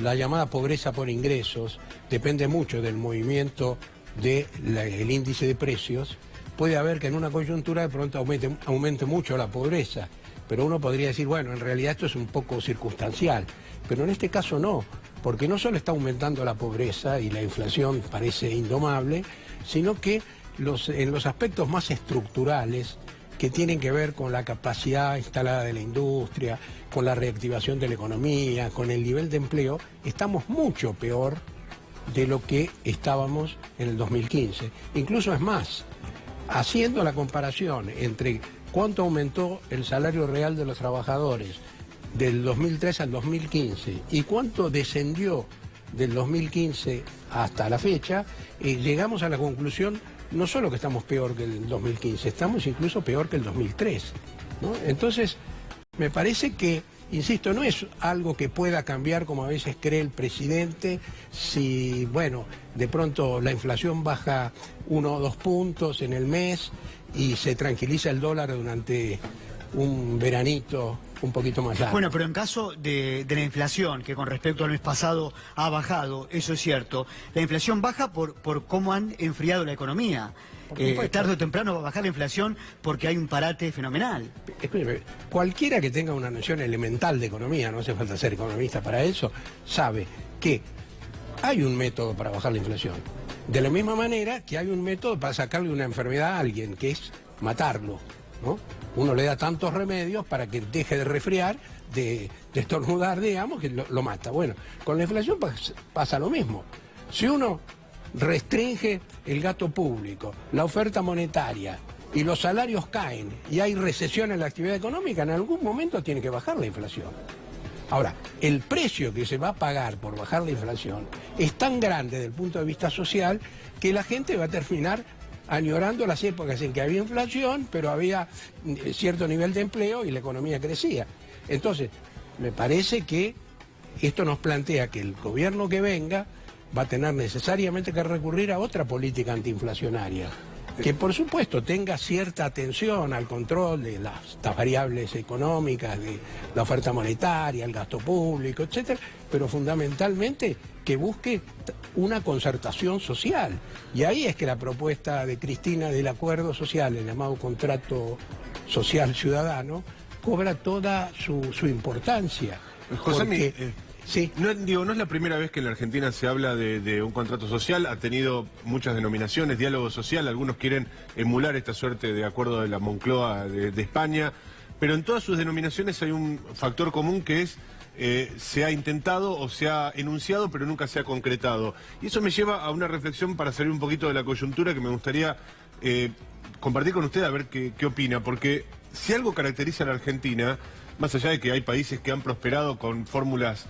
la llamada pobreza por ingresos depende mucho del movimiento del índice de precios. Puede haber que en una coyuntura de pronto aumente mucho la pobreza, pero uno podría decir, bueno, en realidad esto es un poco circunstancial, pero en este caso no, porque no solo está aumentando la pobreza y la inflación parece indomable, sino que en los aspectos más estructurales que tienen que ver con la capacidad instalada de la industria, con la reactivación de la economía, con el nivel de empleo, estamos mucho peor de lo que estábamos en el 2015. Incluso es más, haciendo la comparación entre cuánto aumentó el salario real de los trabajadores del 2003 al 2015 y cuánto descendió del 2015 hasta la fecha, llegamos a la conclusión no solo que estamos peor que el 2015, estamos incluso peor que el 2003, ¿no? Entonces, me parece que, insisto, no es algo que pueda cambiar como a veces cree el presidente, si, bueno, de pronto la inflación baja 1 o 2 puntos en el mes y se tranquiliza el dólar durante un veranito un poquito más largo. Bueno, pero en caso de la inflación, que con respecto al mes pasado ha bajado, eso es cierto, la inflación baja por cómo han enfriado la economía. Tarde o temprano va a bajar la inflación porque hay un parate fenomenal. Escúcheme, cualquiera que tenga una noción elemental de economía, no hace falta ser economista para eso, sabe que hay un método para bajar la inflación. De la misma manera que hay un método para sacarle una enfermedad a alguien, que es matarlo, ¿no? Uno le da tantos remedios para que deje de resfriar, de estornudar, digamos, que lo mata. Bueno, con la inflación pasa lo mismo. Si uno restringe el gasto público, la oferta monetaria y los salarios caen y hay recesión en la actividad económica, en algún momento tiene que bajar la inflación. Ahora, el precio que se va a pagar por bajar la inflación es tan grande desde el punto de vista social que la gente va a terminar añorando las épocas en que había inflación, pero había cierto nivel de empleo y la economía crecía. Entonces, me parece que esto nos plantea que el gobierno que venga va a tener necesariamente que recurrir a otra política antiinflacionaria, que por supuesto tenga cierta atención al control de estas variables económicas, de la oferta monetaria, el gasto público, etcétera, pero fundamentalmente que busque una concertación social. Y ahí es que la propuesta de Cristina del acuerdo social, el llamado contrato social ciudadano, cobra toda su importancia. José, sí. No es la primera vez que en la Argentina se habla de un contrato social, ha tenido muchas denominaciones, diálogo social, algunos quieren emular esta suerte de acuerdo de la Moncloa de España, pero en todas sus denominaciones hay un factor común que es se ha intentado o se ha enunciado pero nunca se ha concretado. Y eso me lleva a una reflexión para salir un poquito de la coyuntura que me gustaría compartir con usted a ver qué opina, porque si algo caracteriza a la Argentina, más allá de que hay países que han prosperado con fórmulas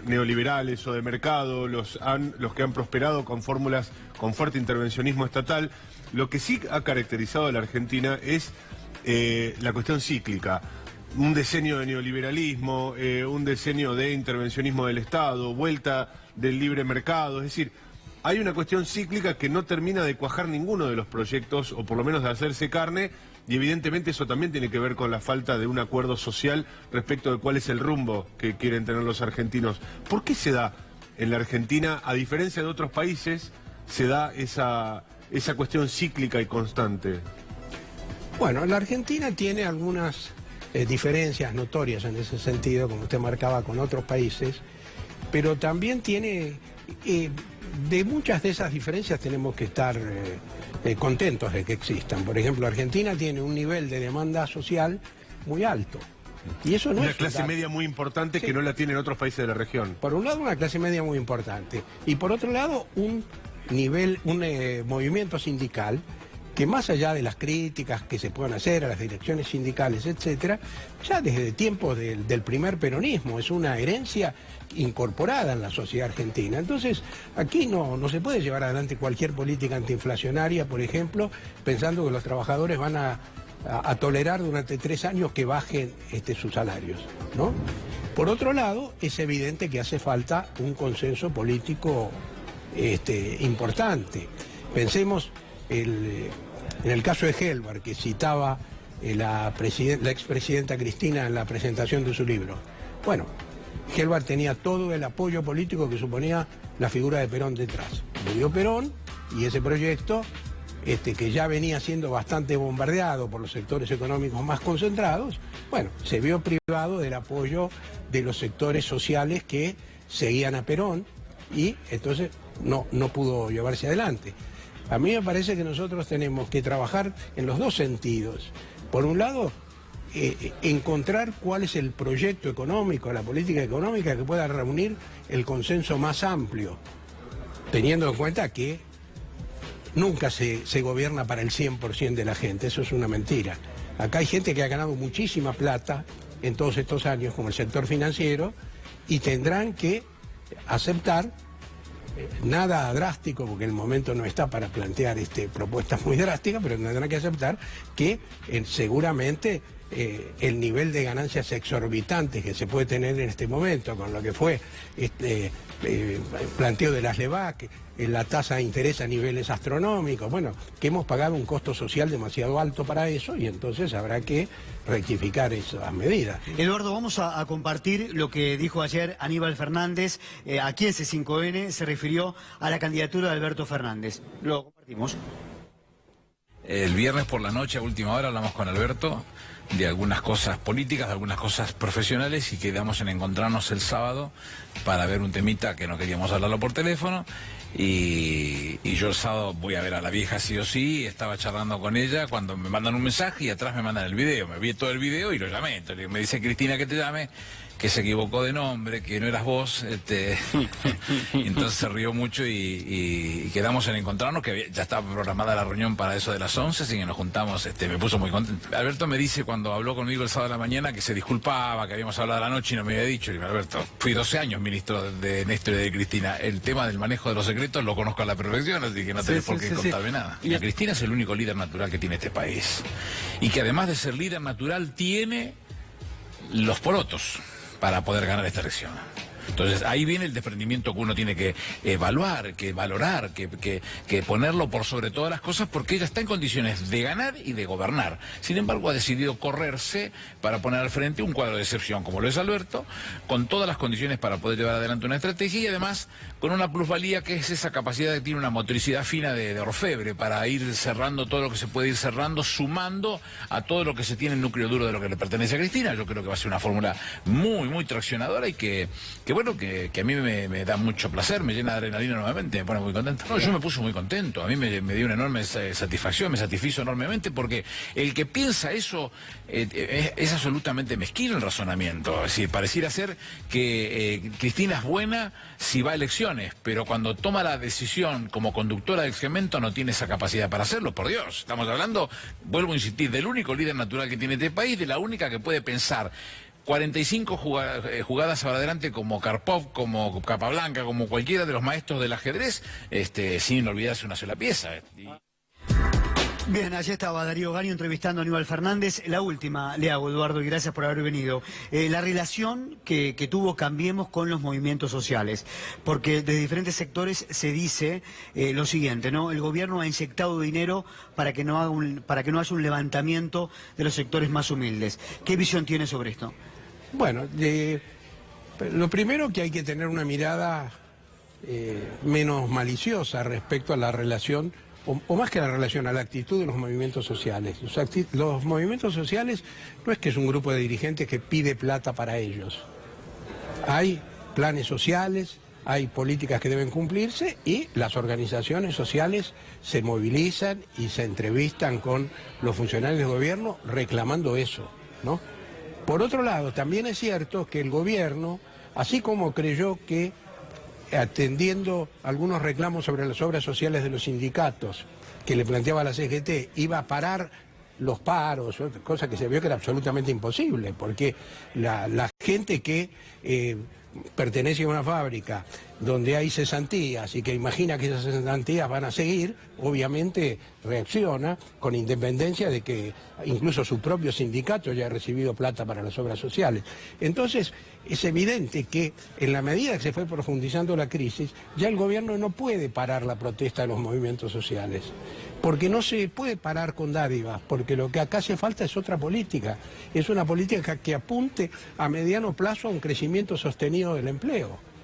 neoliberales o de mercado, los que han prosperado con fórmulas con fuerte intervencionismo estatal, lo que sí ha caracterizado a la Argentina es la cuestión cíclica. Un decenio de neoliberalismo, un decenio de intervencionismo del Estado, vuelta del libre mercado, es decir, hay una cuestión cíclica que no termina de cuajar ninguno de los proyectos, o por lo menos de hacerse carne, y evidentemente eso también tiene que ver con la falta de un acuerdo social respecto de cuál es el rumbo que quieren tener los argentinos. ¿Por qué se da en la Argentina, a diferencia de otros países, se da esa cuestión cíclica y constante? Bueno, la Argentina tiene algunas diferencias notorias en ese sentido, como usted marcaba, con otros países, pero también tiene, de muchas de esas diferencias tenemos que estar contentos de que existan. Por ejemplo, Argentina tiene un nivel de demanda social muy alto. Y eso no una es clase media muy importante, sí, que no la tienen otros países de la región. Por un lado, una clase media muy importante. Y por otro lado, un movimiento sindical que, más allá de las críticas que se puedan hacer a las direcciones sindicales, etcétera, ya desde tiempos del primer peronismo es una herencia incorporada en la sociedad argentina. Entonces, aquí no se puede llevar adelante cualquier política antiinflacionaria, por ejemplo, pensando que los trabajadores van a tolerar durante 3 años que bajen sus salarios, ¿no? Por otro lado, es evidente que hace falta un consenso político importante. Pensemos en el caso de Helbar, que citaba la expresidenta Cristina en la presentación de su libro. Bueno, Gelbar tenía todo el apoyo político que suponía la figura de Perón detrás. Murió Perón y ese proyecto, que ya venía siendo bastante bombardeado por los sectores económicos más concentrados, bueno, se vio privado del apoyo de los sectores sociales que seguían a Perón y entonces no pudo llevarse adelante. A mí me parece que nosotros tenemos que trabajar en los dos sentidos. Por un lado, encontrar cuál es el proyecto económico, la política económica que pueda reunir el consenso más amplio, teniendo en cuenta que nunca se gobierna para el 100% de la gente, eso es una mentira. Acá hay gente que ha ganado muchísima plata en todos estos años, como el sector financiero, y tendrán que aceptar, nada drástico, porque el momento no está para plantear propuestas muy drásticas, pero tendrán que aceptar que seguramente el nivel de ganancias exorbitantes que se puede tener en este momento, con lo que fue planteo de las LEVAC, la tasa de interés a niveles astronómicos, bueno, que hemos pagado un costo social demasiado alto para eso y entonces habrá que rectificar esas medidas. Eduardo, vamos a compartir lo que dijo ayer Aníbal Fernández. Aquí en C5N se refirió a la candidatura de Alberto Fernández. Lo compartimos. El viernes por la noche, a última hora, hablamos con Alberto de algunas cosas políticas, de algunas cosas profesionales y quedamos en encontrarnos el sábado para ver un temita que no queríamos hablarlo por teléfono. Y yo el sábado voy a ver a la vieja sí o sí, estaba charlando con ella cuando me mandan un mensaje y atrás me mandan el video. Me vi todo el video y lo llamé. Entonces me dice Cristina que te llame, que se equivocó de nombre, que no eras vos. Y entonces se rió mucho y quedamos en encontrarnos, que ya estaba programada la reunión para eso de las 11, así que nos juntamos. Me puso muy contento. Alberto me dice cuando habló conmigo el sábado de la mañana que se disculpaba, que habíamos hablado de la noche y no me había dicho. Y Alberto, fui 12 años ministro de Néstor y de Cristina. El tema del manejo de los secretos lo conozco a la perfección, así que no tenés por qué contarme nada. Y Cristina es el único líder natural que tiene este país. Y que además de ser líder natural, tiene los porotos para poder ganar esta elección. Entonces ahí viene el desprendimiento que uno tiene que evaluar, que valorar, que ponerlo por sobre todas las cosas, porque ella está en condiciones de ganar y de gobernar. Sin embargo, ha decidido correrse para poner al frente un cuadro de excepción, como lo es Alberto, con todas las condiciones para poder llevar adelante una estrategia y además con una plusvalía que es esa capacidad que tiene una motricidad fina de orfebre para ir cerrando todo lo que se puede ir cerrando, sumando a todo lo que se tiene el núcleo duro de lo que le pertenece a Cristina. Yo creo que va a ser una fórmula muy, muy traccionadora y que a mí me da mucho placer, me llena de adrenalina nuevamente, me pone muy contento. No, yo me puse muy contento, a mí me dio una enorme satisfacción, me satisfizo enormemente porque el que piensa eso es absolutamente mezquino el razonamiento. Es decir, pareciera ser que Cristina es buena si va a elecciones, pero cuando toma la decisión como conductora del segmento no tiene esa capacidad para hacerlo, por Dios. Estamos hablando, vuelvo a insistir, del único líder natural que tiene este país, de la única que puede pensar 45 jugadas para adelante como Karpov, como Capablanca, como cualquiera de los maestros del ajedrez, sin olvidarse una sola pieza. Bien, allí estaba Darío Gaño entrevistando a Aníbal Fernández. La última le hago, Eduardo, y gracias por haber venido. La relación que tuvo Cambiemos con los movimientos sociales, porque de diferentes sectores se dice lo siguiente, ¿no? El gobierno ha inyectado dinero para que no haya un levantamiento de los sectores más humildes. ¿Qué visión tiene sobre esto? Bueno, lo primero que hay que tener una mirada menos maliciosa respecto a la relación, o más que a la relación, a la actitud de los movimientos sociales. Los movimientos sociales no es que es un grupo de dirigentes que pide plata para ellos. Hay planes sociales, hay políticas que deben cumplirse y las organizaciones sociales se movilizan y se entrevistan con los funcionarios del gobierno reclamando eso, ¿no? Por otro lado, también es cierto que el gobierno, así como creyó que atendiendo algunos reclamos sobre las obras sociales de los sindicatos que le planteaba la CGT, iba a parar los paros, cosa que se vio que era absolutamente imposible, porque la gente que pertenece a una fábrica donde hay cesantías y que imagina que esas cesantías van a seguir, obviamente reacciona con independencia de que incluso su propio sindicato ya ha recibido plata para las obras sociales. Entonces, es evidente que en la medida que se fue profundizando la crisis, ya el gobierno no puede parar la protesta de los movimientos sociales, porque no se puede parar con dádivas, porque lo que acá hace falta es otra política, es una política que apunte a mediano plazo a un crecimiento sostenido del empleo.